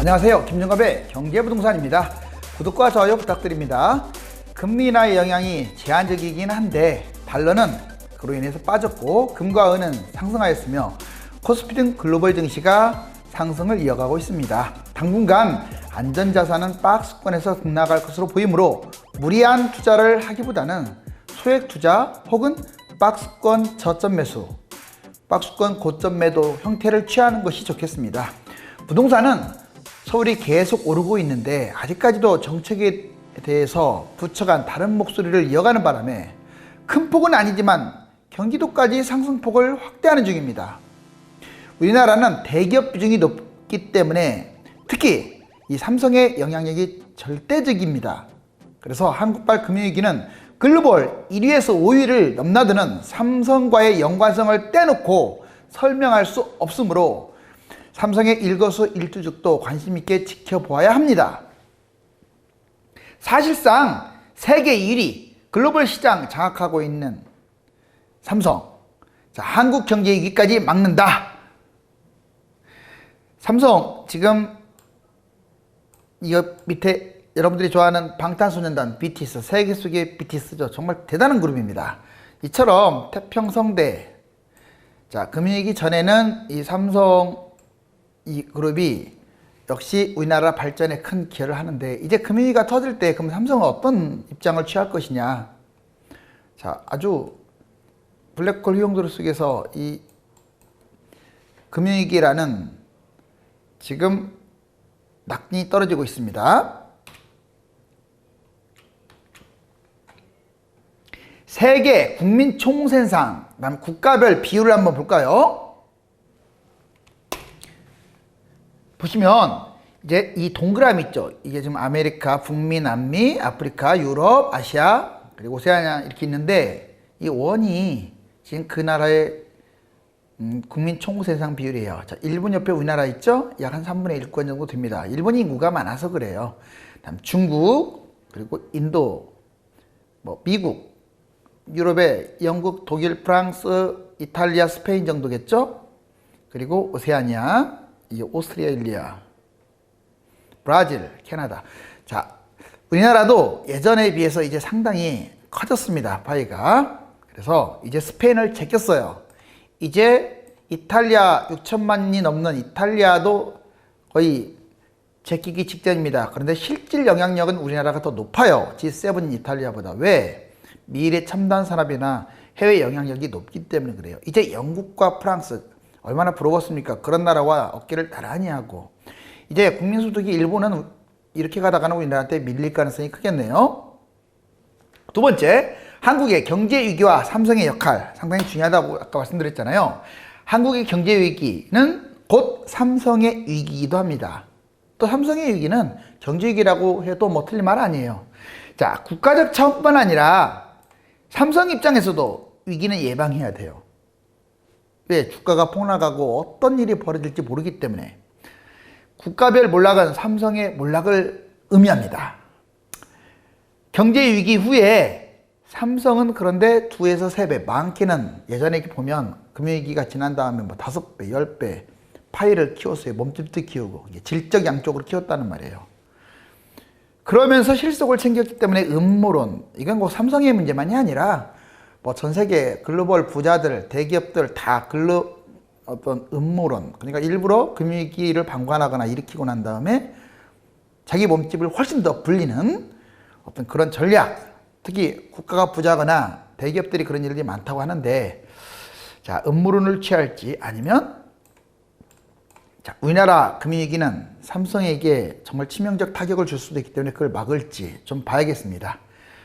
안녕하세요. 김정갑의 경제부동산입니다. 구독과 좋아요 부탁드립니다. 금리 인하의 영향이 제한적이긴 한데 달러는 그로 인해서 빠졌고 금과 은은 상승하였으며 코스피 등 글로벌 증시가 상승을 이어가고 있습니다. 당분간 안전자산은 박스권에서 등락할 것으로 보이므로 무리한 투자를 하기보다는 소액 투자 혹은 박스권 저점 매수, 박스권 고점 매도 형태를 취하는 것이 좋겠습니다. 부동산은 서울이 계속 오르고 있는데 아직까지도 정책에 대해서 부처 간 다른 목소리를 이어가는 바람에 큰 폭은 아니지만 경기도까지 상승폭을 확대하는 중입니다. 우리나라는 대기업 비중이 높기 때문에 특히 이 삼성의 영향력이 절대적입니다. 그래서 한국발 금융위기는 글로벌 1위에서 5위를 넘나드는 삼성과의 연관성을 떼놓고 설명할 수 없으므로 삼성의 일거수일투족도 관심 있게 지켜보아야 합니다. 사실상 세계 1위 글로벌 시장 장악하고 있는 삼성, 자, 한국 경제 위기까지 막는다. 삼성 지금 이거 밑에 여러분들이 좋아하는 방탄소년단 BTS, 세계 속의 BTS죠. 정말 대단한 그룹입니다. 이처럼 태평성대, 자, 금융위기 전에는 이 삼성 이 그룹이 역시 우리나라 발전에 큰 기여를 하는데 이제 금융위기가 터질 때 그럼 삼성은 어떤 입장을 취할 것이냐. 자, 아주 블랙홀 휘용도를 속에서 이 금융위기라는 지금 낙인이 떨어지고 있습니다. 세계 국민 총생산, 그다음 국가별 비율을 한번 볼까요? 보시면 이제 이 동그라미 있죠. 이게 지금 아메리카, 북미, 남미, 아프리카, 유럽, 아시아, 그리고 오세아니아 이렇게 있는데 이 원이 지금 그 나라의 국민 총생산 비율이에요. 자, 일본 옆에 우리나라 있죠? 약 한 3분의 1권 정도 됩니다. 일본이 인구가 많아서 그래요. 다음 중국, 그리고 인도, 미국, 유럽의 영국, 독일, 프랑스, 이탈리아, 스페인 정도겠죠? 그리고 오세아니아, 이 오스트레일리아, 브라질, 캐나다. 자, 우리나라도 예전에 비해서 이제 상당히 커졌습니다. 파이가. 그래서 이제 스페인을 제꼈어요. 이제 이탈리아 6천만이 넘는 이탈리아도 거의 제끼기 직전입니다. 그런데 실질 영향력은 우리나라가 더 높아요. G7 이탈리아보다. 왜? 미래 첨단 산업이나 해외 영향력이 높기 때문에 그래요. 이제 영국과 프랑스 얼마나 부러웠습니까? 그런 나라와 어깨를 나란히 하고 이제 국민소득이 일본은 이렇게 가다가는 우리나라한테 밀릴 가능성이 크겠네요. 두 번째, 한국의 경제위기와 삼성의 역할 상당히 중요하다고 아까 말씀드렸잖아요. 한국의 경제위기는 곧 삼성의 위기이기도 합니다. 또 삼성의 위기는 경제위기라고 해도 뭐 틀린 말 아니에요. 자, 국가적 차원뿐만 아니라 삼성 입장에서도 위기는 예방해야 돼요. 왜? 주가가 폭락하고 어떤 일이 벌어질지 모르기 때문에 국가별 몰락은 삼성의 몰락을 의미합니다. 경제위기 후에 삼성은 그런데 2에서 3배, 많게는 예전에 보면 금융위기가 지난 다음에 5배, 10배 파이를 키웠어요. 몸집도 키우고 질적 양쪽으로 키웠다는 말이에요. 그러면서 실속을 챙겼기 때문에 음모론, 이건 꼭 삼성의 문제만이 아니라 전 세계 글로벌 부자들, 대기업들 다 어떤 음모론, 그러니까 일부러 금융위기를 방관하거나 일으키고 난 다음에 자기 몸집을 훨씬 더 불리는 어떤 그런 전략, 특히 국가가 부자거나 대기업들이 그런 일들이 많다고 하는데, 자, 음모론을 취할지 아니면 자, 우리나라 금융위기는 삼성에게 정말 치명적 타격을 줄 수도 있기 때문에 그걸 막을지 좀 봐야겠습니다.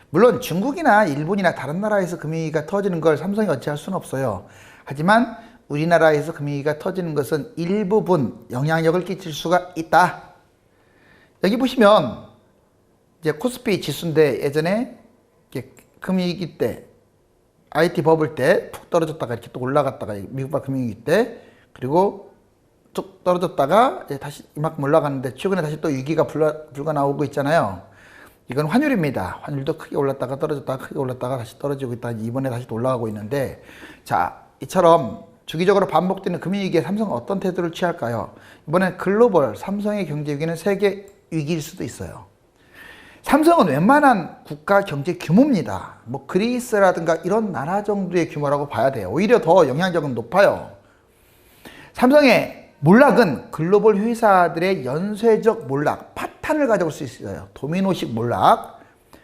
물론 중국이나 일본이나 다른 나라에서 금융위기가 터지는 걸 삼성이 어찌할 수는 없어요. 하지만 우리나라에서 금융위기가 터지는 것은 일부분 영향력을 끼칠 수가 있다. 여기 보시면 이제 코스피 지수인데 예전에 금융위기 때 IT 버블 때 푹 떨어졌다가 이렇게 또 올라갔다가 미국발 금융위기 때 그리고 쭉 떨어졌다가 이제 다시 이만큼 올라가는데 최근에 다시 또 위기가 불가 나오고 있잖아요. 이건 환율입니다. 환율도 크게 올랐다가 떨어졌다가 크게 올랐다가 다시 떨어지고 있다. 이번에 다시 또 올라가고 있는데, 자, 이처럼 주기적으로 반복되는 금융위기에 삼성은 어떤 태도를 취할까요? 이번엔 글로벌 삼성의 경제 위기는 세계 위기일 수도 있어요. 삼성은 웬만한 국가 경제 규모입니다. 뭐 그리스라든가 이런 나라 정도의 규모라고 봐야 돼요. 오히려 더 영향력은 높아요. 삼성의 몰락은 글로벌 회사들의 연쇄적 몰락, 파탄을 가져올 수 있어요. 도미노식 몰락.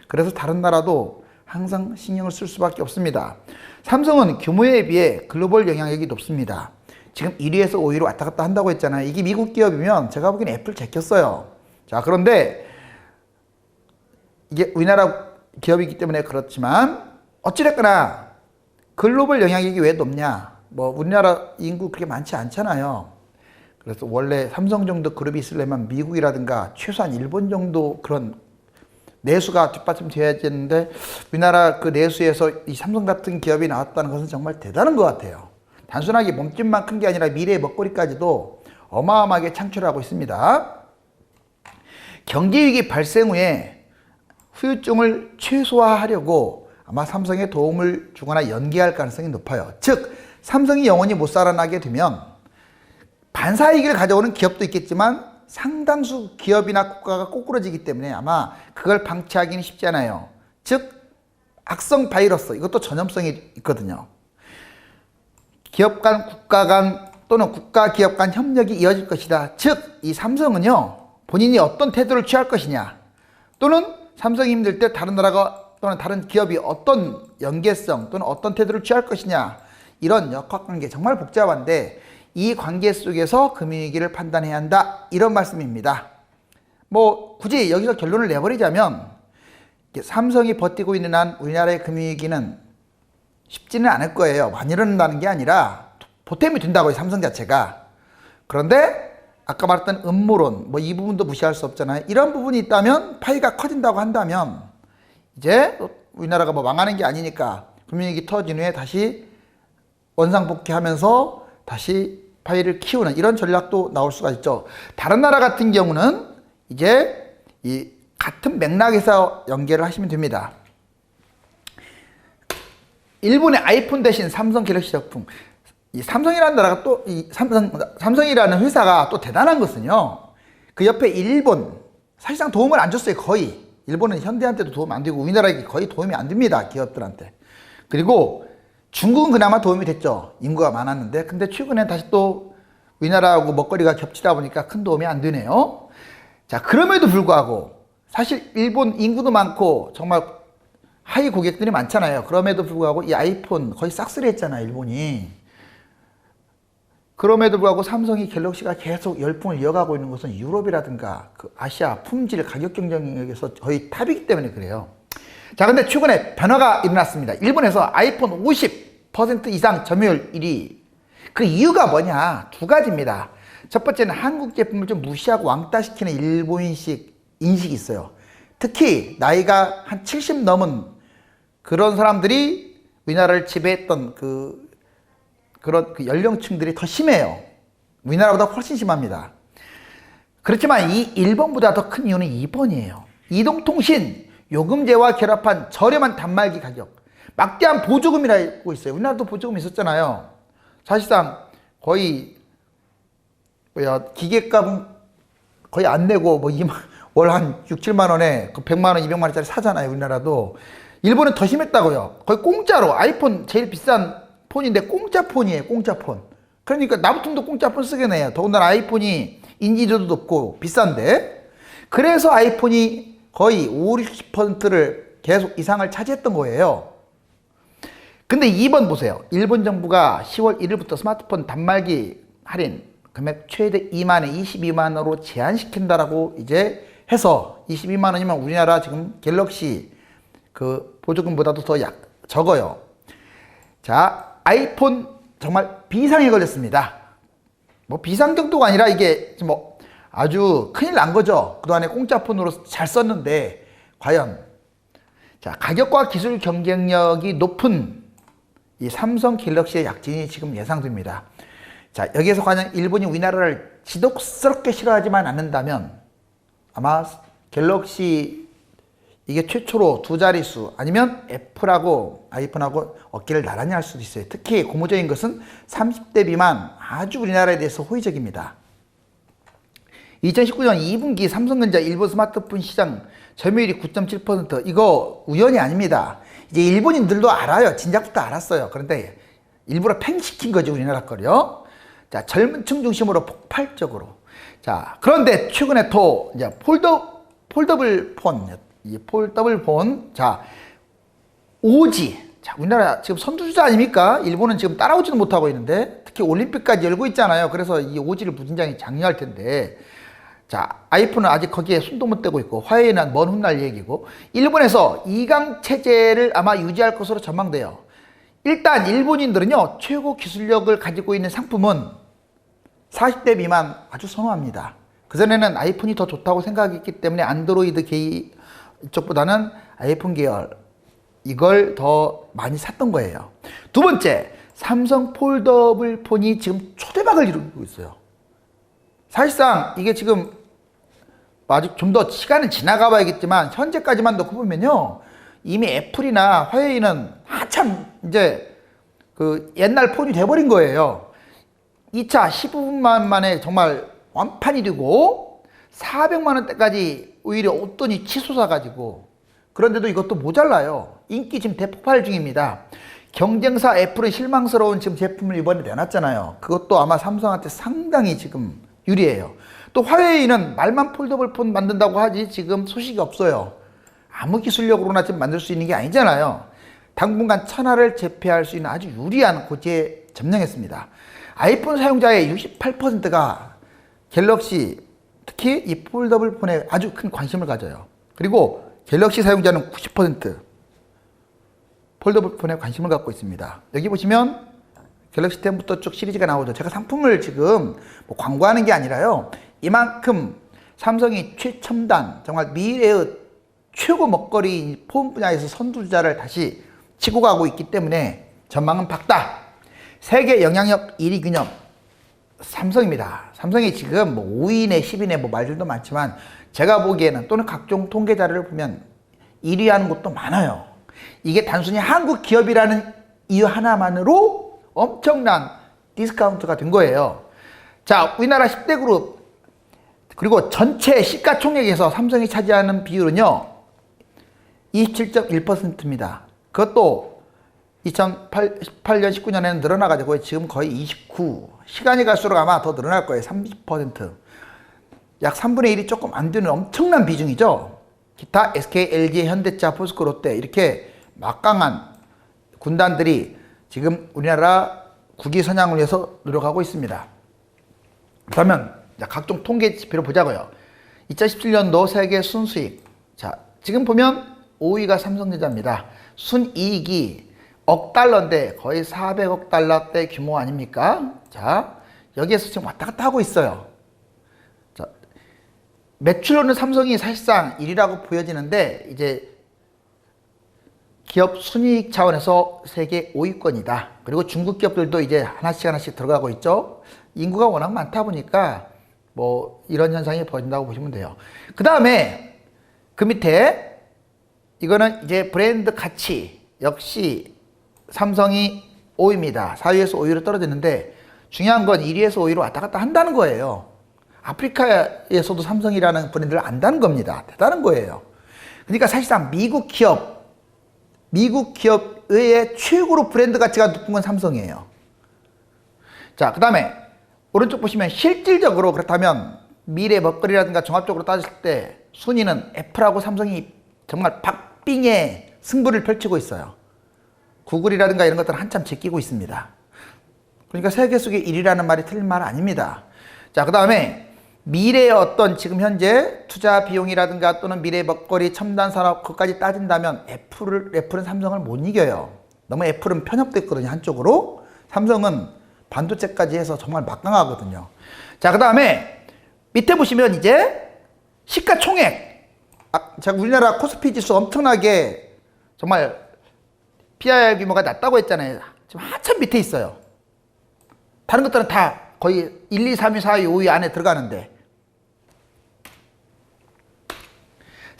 그래서 다른 나라도 항상 신경을 쓸 수밖에 없습니다. 삼성은 규모에 비해 글로벌 영향력이 높습니다. 지금 1위에서 5위로 왔다 갔다 한다고 했잖아요. 이게 미국 기업이면 제가 보기엔 애플 제꼈어요. 자, 그런데 이게 우리나라 기업이기 때문에 그렇지만 어찌됐거나 글로벌 영향력이 왜 높냐? 뭐 우리나라 인구 그렇게 많지 않잖아요. 그래서 원래 삼성 정도 그룹이 있으려면 미국이라든가 최소한 일본 정도 그런 내수가 뒷받침돼야 되는데 우리나라 그 내수에서 이 삼성 같은 기업이 나왔다는 것은 정말 대단한 것 같아요. 단순하게 몸집만 큰 게 아니라 미래의 먹거리까지도 어마어마하게 창출하고 있습니다. 경제위기 발생 후에 후유증을 최소화하려고 아마 삼성에 도움을 주거나 연계할 가능성이 높아요. 즉 삼성이 영원히 못 살아나게 되면 반사이익을 가져오는 기업도 있겠지만 상당수 기업이나 국가가 꼬꾸러지기 때문에 아마 그걸 방치하기는 쉽지 않아요. 즉 악성 바이러스, 이것도 전염성이 있거든요. 기업 간, 국가 간 또는 국가 기업 간 협력이 이어질 것이다. 즉 이 삼성은요, 본인이 어떤 태도를 취할 것이냐, 또는 삼성이 힘들 때 다른 나라가 또는 다른 기업이 어떤 연계성 또는 어떤 태도를 취할 것이냐, 이런 역학관계 정말 복잡한데 이 관계 속에서 금융위기를 판단해야 한다, 이런 말씀입니다. 뭐 굳이 여기서 결론을 내버리자면 삼성이 버티고 있는 한 우리나라의 금융위기는 쉽지는 않을 거예요. 안 일어난다는 게 아니라 보탬이 된다고요, 삼성 자체가. 그런데 아까 말했던 음모론, 뭐 이 부분도 무시할 수 없잖아요. 이런 부분이 있다면, 파이가 커진다고 한다면 이제 우리나라가 뭐 망하는 게 아니니까 금융위기 터진 후에 다시 원상복귀하면서 다시 파이를 키우는 이런 전략도 나올 수가 있죠. 다른 나라 같은 경우는 이제 이 같은 맥락에서 연계를 하시면 됩니다. 일본의 아이폰 대신 삼성 갤럭시 제품. 이 삼성이라는 나라가 또 이 삼성이라는 회사가 또 대단한 것은요, 그 옆에 일본, 사실상 도움을 안 줬어요. 거의. 일본은 현대한테도 도움 안 되고 우리나라에게 거의 도움이 안 됩니다, 기업들한테. 그리고 중국은 그나마 도움이 됐죠. 인구가 많았는데. 근데 최근에 다시 또 우리나라하고 먹거리가 겹치다 보니까 큰 도움이 안 되네요. 자, 그럼에도 불구하고 사실 일본 인구도 많고 정말 하이 고객들이 많잖아요. 그럼에도 불구하고 이 아이폰 거의 싹쓸이 했잖아요, 일본이. 그럼에도 불구하고 삼성이 갤럭시가 계속 열풍을 이어가고 있는 것은 유럽이라든가 그 아시아 품질 가격 경쟁력에서 거의 탑이기 때문에 그래요. 자, 근데 최근에 변화가 일어났습니다. 일본에서 아이폰 50% 이상 점유율 1위. 그 이유가 뭐냐? 두 가지입니다. 첫 번째는 한국 제품을 좀 무시하고 왕따시키는 일본식 인식이 있어요. 특히 나이가 한 70 넘은 그런 사람들이 우리나라를 지배했던 그런 연령층들이 더 심해요. 우리나라보다 훨씬 심합니다. 그렇지만 이 일본보다 더 큰 이유는 2번이에요. 이동통신, 요금제와 결합한 저렴한 단말기 가격, 막대한 보조금이라고 있어요. 우리나라도 보조금 있었잖아요. 사실상 거의 기계값은 거의 안 내고 뭐 월 한 6, 7만 원에 그 100만 원, 200만 원짜리 사잖아요, 우리나라도. 일본은 더 심했다고요. 거의 공짜로. 아이폰 제일 비싼 폰인데 공짜 폰이에요, 공짜 폰. 그러니까 나부통도 공짜 폰 쓰겠네요. 더군다나 아이폰이 인지도도 높고 비싼데. 그래서 아이폰이 거의 50, 60%를 계속 이상을 차지했던 거예요. 근데 2번 보세요. 일본 정부가 10월 1일부터 스마트폰 단말기 할인 금액 최대 2만에 22만 원으로 제한시킨다라고 이제 해서 22만 원이면 우리나라 지금 갤럭시 그 보조금보다도 더 적어요. 자, 아이폰 정말 비상에 걸렸습니다. 뭐 비상 정도가 아니라 이게 뭐 아주 큰일 난 거죠. 그동안에 공짜 폰으로 잘 썼는데 과연 자, 가격과 기술 경쟁력이 높은 이 삼성 갤럭시의 약진이 지금 예상됩니다. 자, 여기에서 과연 일본이 우리나라를 지독스럽게 싫어하지만 않는다면 아마 갤럭시 이게 최초로 두 자릿수 아니면 애플하고 아이폰하고 어깨를 나란히 할 수도 있어요. 특히 고무적인 것은 30대 미만 아주 우리나라에 대해서 호의적입니다. 2019년 2분기 삼성전자 일본 스마트폰 시장 점유율이 9.7%. 이거 우연이 아닙니다. 이제 일본인들도 알아요. 진작부터 알았어요. 그런데 일부러 팽시킨 거지, 우리나라 거요. 자, 젊은 층 중심으로 폭발적으로. 자, 그런데 최근에 또 이제 폴더블 폰, 이 폴더블 폰, 자, 오지. 자, 우리나라 지금 선두주자 아닙니까? 일본은 지금 따라오지도 못하고 있는데, 특히 올림픽까지 열고 있잖아요. 그래서 이 오지를 무진장이 장려할 텐데, 자, 아이폰은 아직 거기에 손도 못 대고 있고, 화웨이는 먼 훗날 얘기고, 일본에서 2강 체제를 아마 유지할 것으로 전망돼요. 일단 일본인들은요, 최고 기술력을 가지고 있는 상품은 40대 미만 아주 선호합니다. 그전에는 아이폰이 더 좋다고 생각했기 때문에 안드로이드 계열 쪽보다는 아이폰 계열 이걸 더 많이 샀던 거예요. 두 번째, 삼성 폴더블 폰이 지금 초대박을 이루고 있어요. 사실상 이게 지금 아직 좀 더 시간은 지나가 봐야겠지만 현재까지만 놓고 보면요, 이미 애플이나 화웨이는 한참 이제 그 옛날 폰이 돼버린 거예요. 2차 15분만 만에 정말 완판이 되고 400만 원대까지 오히려 옷돈이 치솟아 가지고, 그런데도 이것도 모자라요. 인기 지금 대폭발 중입니다. 경쟁사 애플은 실망스러운 지금 제품을 이번에 내놨잖아요. 그것도 아마 삼성한테 상당히 지금 유리해요. 또 화웨이는 말만 폴더블 폰 만든다고 하지 지금 소식이 없어요. 아무 기술력으로나 지금 만들 수 있는 게 아니잖아요. 당분간 천하를 제패할 수 있는 아주 유리한 고지에 점령했습니다. 아이폰 사용자의 68%가 갤럭시, 특히 이 폴더블 폰에 아주 큰 관심을 가져요. 그리고 갤럭시 사용자는 90% 폴더블 폰에 관심을 갖고 있습니다. 여기 보시면 갤럭시 10부터 쭉 시리즈가 나오죠. 제가 상품을 지금 뭐 광고하는 게 아니라요, 이만큼 삼성이 최첨단, 정말 미래의 최고 먹거리 폰 분야에서 선두주자를 다시 치고 가고 있기 때문에 전망은 밝다. 세계 영향력 1위 균형 삼성입니다. 삼성이 지금 뭐 5위네 10위네 뭐 말들도 많지만 제가 보기에는, 또는 각종 통계 자료를 보면 1위 하는 곳도 많아요. 이게 단순히 한국 기업이라는 이유 하나만으로 엄청난 디스카운트가 된 거예요. 자, 우리나라 10대 그룹 그리고 전체 시가총액에서 삼성이 차지하는 비율은요 27.1%입니다. 그것도 2018년 19년에는 늘어나가지고 지금 거의 29, 시간이 갈수록 아마 더 늘어날 거예요. 30%, 약 3분의 1이 조금 안 되는 엄청난 비중이죠. 기타 SK, LG, 현대차, 포스코, 롯데 이렇게 막강한 군단들이 지금 우리나라 국위 선양을 위해서 노력하고 있습니다. 그러면 각종 통계 지표를 보자고요. 2017년도 세계 순수익, 자 지금 보면 5위가 삼성전자입니다. 순이익이 억 달러인데 거의 400억 달러대 규모 아닙니까? 자, 여기에서 지금 왔다 갔다 하고 있어요. 자, 매출로는 삼성이 사실상 1위라고 보여지는데 이제 기업 순이익 차원에서 세계 5위권이다. 그리고 중국 기업들도 이제 하나씩 들어가고 있죠. 인구가 워낙 많다 보니까 뭐 이런 현상이 벌어진다고 보시면 돼요. 그 다음에 그 밑에 이거는 이제 브랜드 가치, 역시 삼성이 5위입니다. 4위에서 5위로 떨어졌는데 중요한 건 1위에서 5위로 왔다 갔다 한다는 거예요. 아프리카에서도 삼성이라는 브랜드를 안다는 겁니다. 대단한 거예요. 그러니까 사실상 미국 기업 외에 최고로 브랜드 가치가 높은 건 삼성이에요. 자, 그 다음에 오른쪽 보시면 실질적으로 그렇다면 미래 먹거리라든가 종합적으로 따졌을 때 순위는 애플하고 삼성이 정말 박빙의 승부를 펼치고 있어요. 구글이라든가 이런 것들은 한참 제끼고 있습니다. 그러니까 세계 속의 1위라는 말이 틀린 말 아닙니다. 자, 그 다음에 미래의 어떤 지금 현재 투자 비용이라든가 또는 미래 먹거리 첨단 산업 그것까지 따진다면 애플은 삼성을 못 이겨요. 너무 애플은 편협됐거든요, 한쪽으로. 삼성은 반도체까지 해서 정말 막강하거든요. 자, 그 다음에 밑에 보시면 이제 시가총액, 제가 우리나라 코스피 지수 엄청나게 정말 PIR 규모가 낮다고 했잖아요. 지금 한참 밑에 있어요. 다른 것들은 다 거의 1, 2, 3, 2, 4, 2, 5위 안에 들어가는데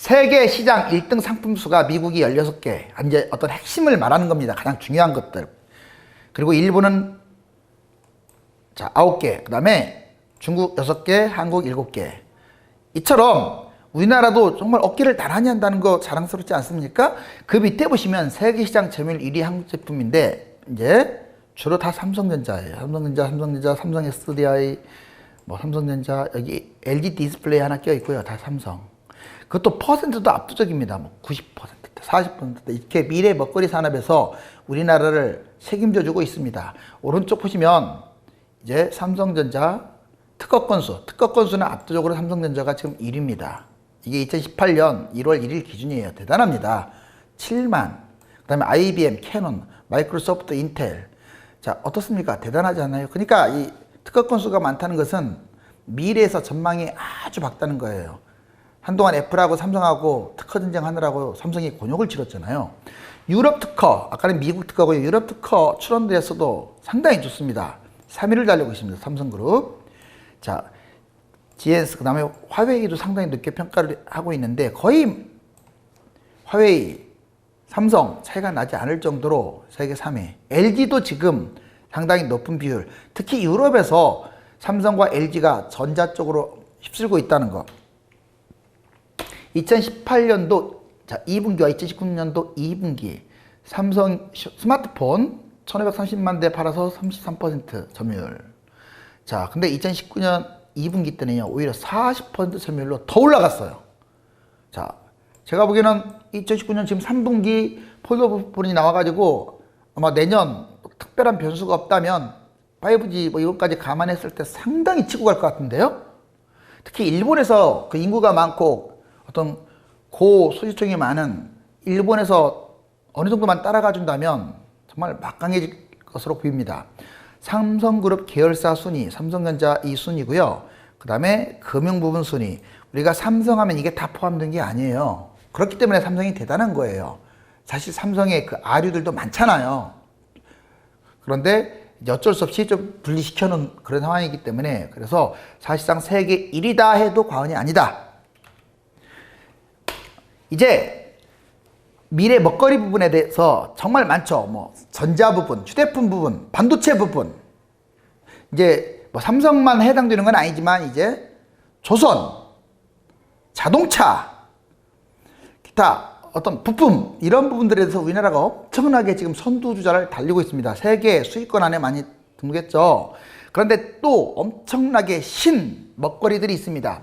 세계 시장 1등 상품 수가 미국이 16개. 이제 어떤 핵심을 말하는 겁니다. 가장 중요한 것들. 그리고 일본은 자, 9개. 그 다음에 중국 6개, 한국 7개. 이처럼 우리나라도 정말 어깨를 나란히 한다는 거 자랑스럽지 않습니까? 그 밑에 보시면 세계 시장 점유율 1위 한국 제품인데, 이제 주로 다 삼성전자예요. 삼성전자, 삼성 SDI, 뭐 삼성전자, 여기 LG 디스플레이 하나 껴 있고요. 다 삼성. 그것도 퍼센트도 압도적입니다. 뭐 90%, 40% 이렇게 미래 먹거리 산업에서 우리나라를 책임져 주고 있습니다. 오른쪽 보시면 이제 삼성전자 특허 건수는 압도적으로 삼성전자가 지금 1위입니다. 이게 2018년 1월 1일 기준이에요. 대단합니다. 7만. 그 다음에 IBM, 캐논, 마이크로소프트, 인텔. 자, 어떻습니까? 대단하지 않나요? 그러니까 이 특허 건수가 많다는 것은 미래에서 전망이 아주 밝다는 거예요. 한동안 애플하고 삼성하고 특허 전쟁하느라고 삼성이 곤욕을 치렀잖아요. 유럽 특허, 아까는 미국 특허고 유럽 특허 출원돼서도 상당히 좋습니다. 3위를 달리고 있습니다. 삼성그룹. 자, GS, 그 다음에 화웨이도 상당히 높게 평가를 하고 있는데 거의 화웨이, 삼성 차이가 나지 않을 정도로 세계 3위. LG도 지금 상당히 높은 비율. 특히 유럽에서 삼성과 LG가 전자 쪽으로 휩쓸고 있다는 거. 2018년도 자 2분기와 2019년도 2분기 삼성 스마트폰 1530만 대 팔아서 33% 점유율. 자, 근데 2019년 2분기 때는요, 오히려 40% 점유율로 더 올라갔어요. 자, 제가 보기에는 2019년 지금 3분기 폴더폰이 나와가지고 아마 내년 특별한 변수가 없다면 5G 뭐 이것까지 감안했을 때 상당히 치고 갈 것 같은데요. 특히 일본에서 그 인구가 많고 어떤 고소유층이 많은 일본에서 어느 정도만 따라가 준다면 정말 막강해질 것으로 보입니다. 삼성그룹 계열사 순위, 삼성전자 2순위고요. 그 다음에 금융 부분 순위. 우리가 삼성하면 이게 다 포함된 게 아니에요. 그렇기 때문에 삼성이 대단한 거예요. 사실 삼성의 그 아류들도 많잖아요. 그런데 어쩔 수 없이 좀 분리시켜 놓은 그런 상황이기 때문에 그래서 사실상 세계 1위다 해도 과언이 아니다. 이제 미래 먹거리 부분에 대해서 정말 많죠. 뭐 전자 부분, 휴대폰 부분, 반도체 부분. 이제 뭐 삼성만 해당되는 건 아니지만 이제 조선, 자동차, 기타 어떤 부품 이런 부분들에 대해서 우리나라가 엄청나게 지금 선두주자를 달리고 있습니다. 세계 수익권 안에 많이 등록했죠. 그런데 또 엄청나게 신 먹거리들이 있습니다.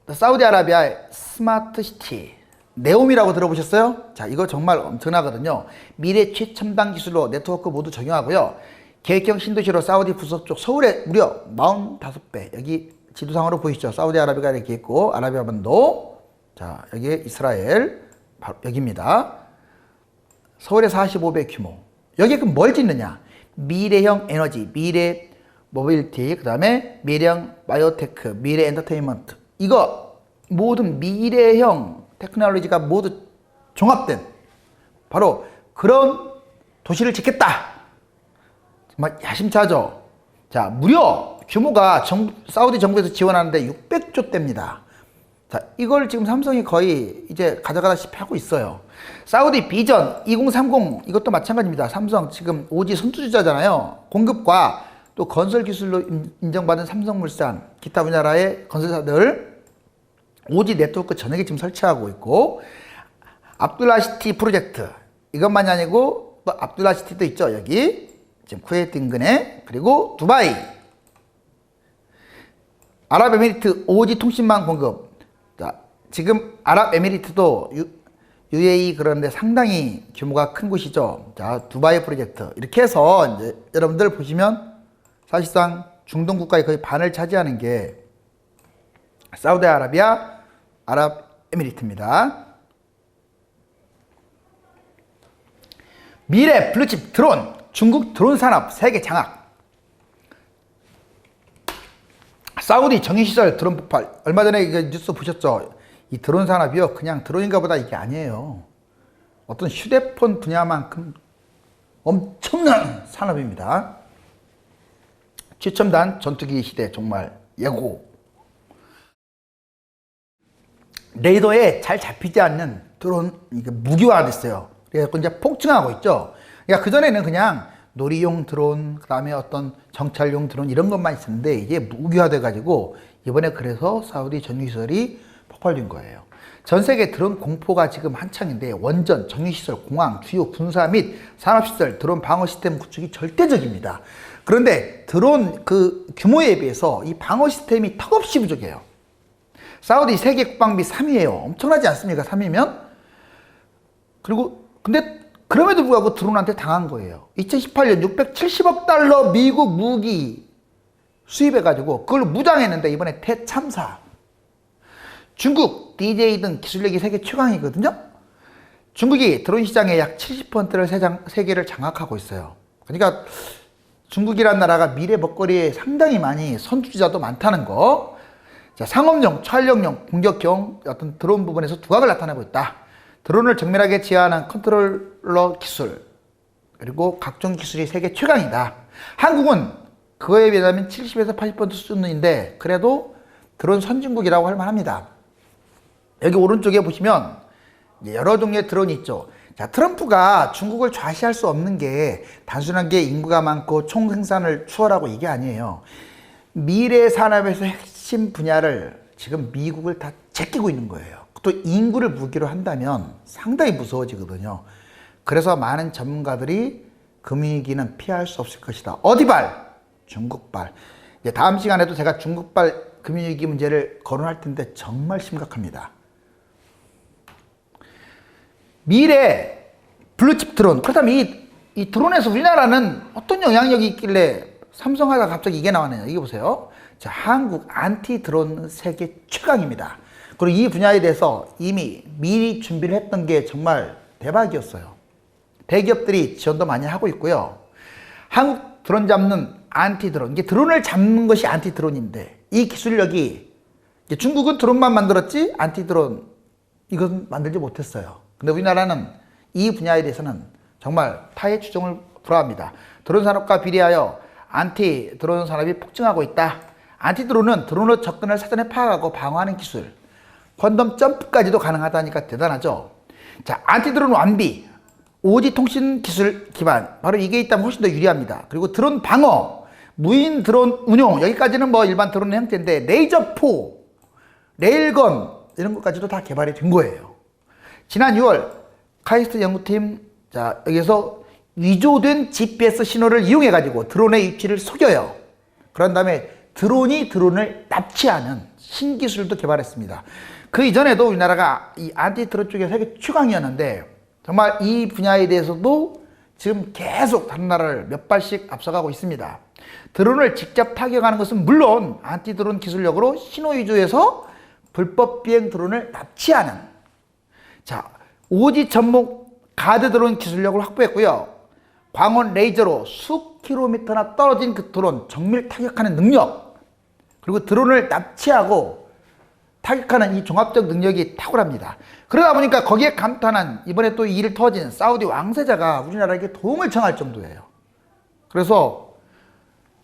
사우디아라비아의 스마트시티 네옴이라고 들어보셨어요? 자, 이거 정말 엄청나거든요. 미래 최첨단 기술로 네트워크 모두 적용하고요. 계획형 신도시로 사우디 부서 쪽 서울에 무려 45배. 여기 지도상으로 보이시죠? 사우디아라비아가 이렇게 있고 아라비아 반도. 자, 여기 이스라엘 바로 여기입니다. 서울의 45배 규모. 여기에 그럼 뭘 짓느냐? 미래형 에너지, 미래 모빌리티, 그 다음에 미래형 바이오테크, 미래 엔터테인먼트. 이거 모든 미래형 테크놀로지가 모두 종합된 바로 그런 도시를 짓겠다. 정말 야심차죠. 자, 무려 규모가 사우디 정부에서 지원하는데 600조 대입니다. 자, 이걸 지금 삼성이 거의 이제 가져가다시피 하고 있어요. 사우디 비전 2030 이것도 마찬가지입니다. 삼성 지금 오지 선두주자잖아요. 공급과 또 건설 기술로 인정받은 삼성물산, 기타 우리나라의 건설사들 오지 네트워크 전역에 지금 설치하고 있고, 압둘라시티 프로젝트 이것만이 아니고 또 압둘라시티도 있죠. 여기 지금 쿠웨이트 인근에, 그리고 두바이, 아랍에미리트 오지 통신망 공급. 자, 지금 아랍에미리트도 UAE 그런데 상당히 규모가 큰 곳이죠. 자, 두바이 프로젝트 이렇게 해서 이제 여러분들 보시면 사실상 중동 국가의 거의 반을 차지하는 게 사우디아라비아, 아랍에미리트입니다. 미래 블루칩 드론, 중국 드론 산업 세계 장악. 사우디 정유시설 드론 폭발. 얼마 전에 이거 뉴스 보셨죠? 이 드론 산업이요, 그냥 드론인가 보다 이게 아니에요. 어떤 휴대폰 분야만큼 엄청난 산업입니다. 최첨단 전투기 시대 정말 예고. 레이더에 잘 잡히지 않는 드론 이게 무기화됐어요. 그래서 이제 폭증하고 있죠. 그러니까 그전에는 그냥 놀이용 드론, 그 다음에 어떤 정찰용 드론 이런 것만 있었는데 이게 무기화돼 가지고 이번에 그래서 사우디 정유시설이 폭발된 거예요. 전 세계 드론 공포가 지금 한창인데 원전, 정유시설, 공항, 주요 군사 및 산업시설, 드론 방어 시스템 구축이 절대적입니다. 그런데 드론 그 규모에 비해서 이 방어 시스템이 턱없이 부족해요. 사우디 세계 국방비 3위예요. 엄청나지 않습니까? 3위면? 그리고 근데 그럼에도 불구하고 드론한테 당한 거예요. 2018년 670억 달러 미국 무기 수입해가지고 그걸 무장했는데 이번에 대참사. 중국, DJ 등 기술력이 세계 최강이거든요. 중국이 드론 시장의 약 70%를 세계를 장악하고 있어요. 그러니까 중국이란 나라가 미래 먹거리에 상당히 많이 선두주자도 많다는 거. 자, 상업용, 촬영용, 공격용 어떤 드론 부분에서 두각을 나타내고 있다. 드론을 정밀하게 지향하는 컨트롤러 기술, 그리고 각종 기술이 세계 최강이다. 한국은 그거에 비하면 70에서 80% 수준인데 그래도 드론 선진국이라고 할 만합니다. 여기 오른쪽에 보시면 여러 종류의 드론이 있죠. 자, 트럼프가 중국을 좌시할 수 없는 게 단순하게 인구가 많고 총생산을 추월하고 이게 아니에요. 미래 산업에서 핵심 분야를 지금 미국을 다 제끼고 있는 거예요. 또 인구를 무기로 한다면 상당히 무서워지거든요. 그래서 많은 전문가들이 금융위기는 피할 수 없을 것이다. 어디발? 중국발. 이제 다음 시간에도 제가 중국발 금융위기 문제를 거론할 텐데 정말 심각합니다. 미래 블루칩 드론. 그렇다면 이 드론에서 우리나라는 어떤 영향력이 있길래 삼성하다가 갑자기 이게 나왔네요. 이게 보세요. 자, 한국 안티 드론 세계 최강입니다. 그리고 이 분야에 대해서 이미 미리 준비를 했던 게 정말 대박이었어요. 대기업들이 지원도 많이 하고 있고요. 한국 드론 잡는 안티 드론. 이게 드론을 잡는 것이 안티 드론인데 이 기술력이 중국은 드론만 만들었지 안티 드론 이건 만들지 못했어요. 근데 우리나라는 이 분야에 대해서는 정말 타의 추종을 불허합니다. 드론 산업과 비례하여 안티 드론 산업이 폭증하고 있다. 안티 드론은 드론의 접근을 사전에 파악하고 방어하는 기술. 퀀덤 점프까지도 가능하다니까 대단하죠. 자, 안티 드론 완비. 5G 통신 기술 기반. 바로 이게 있다면 훨씬 더 유리합니다. 그리고 드론 방어. 무인 드론 운용. 여기까지는 뭐 일반 드론의 형태인데 레이저포, 레일건 이런 것까지도 다 개발이 된 거예요. 지난 6월 카이스트 연구팀 자 여기서 위조된 GPS 신호를 이용해 가지고 드론의 위치를 속여요. 그런 다음에 드론이 드론을 납치하는 신기술도 개발했습니다. 그 이전에도 우리나라가 이 안티 드론 쪽에 세계 최강이었는데 정말 이 분야에 대해서도 지금 계속 다른 나라를 몇 발씩 앞서가고 있습니다. 드론을 직접 타격하는 것은 물론 안티 드론 기술력으로 신호 위조해서 불법 비행 드론을 납치하는 자 5G 접목 가드 드론 기술력을 확보했고요. 광원 레이저로 수 킬로미터나 떨어진 그 드론 정밀 타격하는 능력 그리고 드론을 납치하고 타격하는 이 종합적 능력이 탁월합니다. 그러다 보니까 거기에 감탄한 이번에 또 이 일을 터진 사우디 왕세자가 우리나라에게 도움을 청할 정도예요. 그래서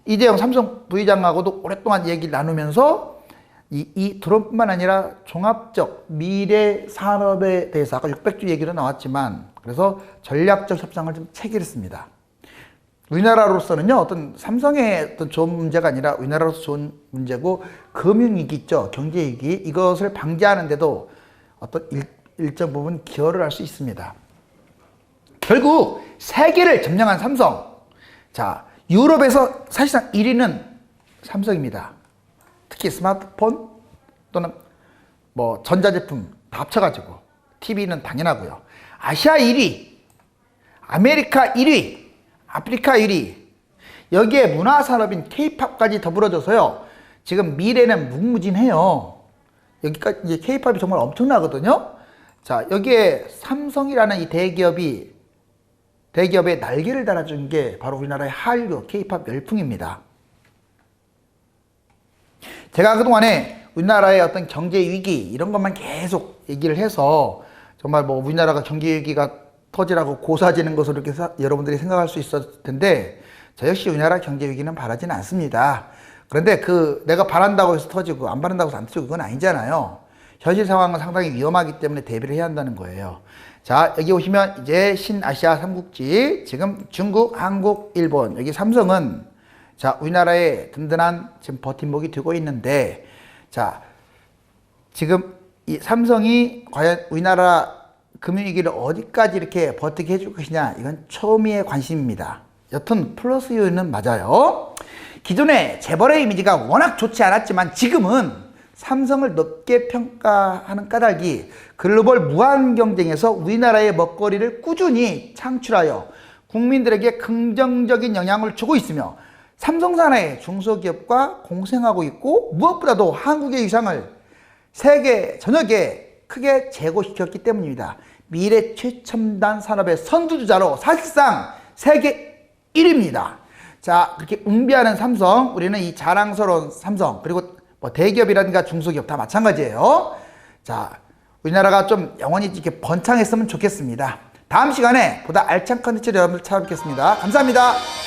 이재용 삼성 부회장하고도 오랫동안 얘기를 나누면서 이 드론뿐만 아니라 종합적 미래 산업에 대해서 아까 600주 얘기도 나왔지만 그래서 전략적 협상을 좀 체결했습니다. 우리나라로서는요, 어떤 삼성의 어떤 좋은 문제가 아니라 우리나라로서 좋은 문제고 금융위기 있죠. 경제위기. 이것을 방지하는데도 어떤 일정 부분 기여를 할 수 있습니다. 결국 세계를 점령한 삼성. 자, 유럽에서 사실상 1위는 삼성입니다. 특히 스마트폰 또는 뭐 전자제품 다 합쳐가지고 TV는 당연하고요. 아시아 1위, 아메리카 1위, 아프리카 1위. 여기에 문화산업인 K-팝까지 더불어져서요. 지금 미래는 무궁무진해요. 여기까지 이제 K-팝이 정말 엄청나거든요. 자, 여기에 삼성이라는 이 대기업의 날개를 달아준 게 바로 우리나라의 한류 K-팝 열풍입니다. 제가 그동안에 우리나라의 어떤 경제 위기 이런 것만 계속 얘기를 해서 정말 뭐 우리나라가 경제 위기가 터지라고 고사지는 것으로 이렇게 여러분들이 생각할 수 있었을 텐데 저 역시 우리나라 경제 위기는 바라지는 않습니다. 그런데 내가 바란다고 해서 터지고 안 바란다고 해서 안 터지고 그건 아니잖아요. 현실 상황은 상당히 위험하기 때문에 대비를 해야 한다는 거예요. 자, 여기 오시면 이제 신아시아 삼국지, 지금 중국, 한국, 일본, 여기 삼성은 자, 우리나라에 든든한 지금 버팀목이 되고 있는데, 자, 지금 이 삼성이 과연 우리나라 금융위기를 어디까지 이렇게 버티게 해줄 것이냐, 이건 초미의 관심입니다. 여튼 플러스 요인은 맞아요. 기존에 재벌의 이미지가 워낙 좋지 않았지만 지금은 삼성을 높게 평가하는 까닭이 글로벌 무한 경쟁에서 우리나라의 먹거리를 꾸준히 창출하여 국민들에게 긍정적인 영향을 주고 있으며 삼성산하의 중소기업과 공생하고 있고 무엇보다도 한국의 위상을 세계 전역에 크게 제고시켰기 때문입니다. 미래 최첨단 산업의 선두주자로 사실상 세계 1위입니다. 자, 그렇게 웅비하는 삼성, 우리는 이 자랑스러운 삼성, 그리고 뭐 대기업이라든가 중소기업 다 마찬가지예요. 자, 우리나라가 좀 영원히 이렇게 번창했으면 좋겠습니다. 다음 시간에 보다 알찬 컨텐츠로 여러분들 찾아뵙겠습니다. 감사합니다.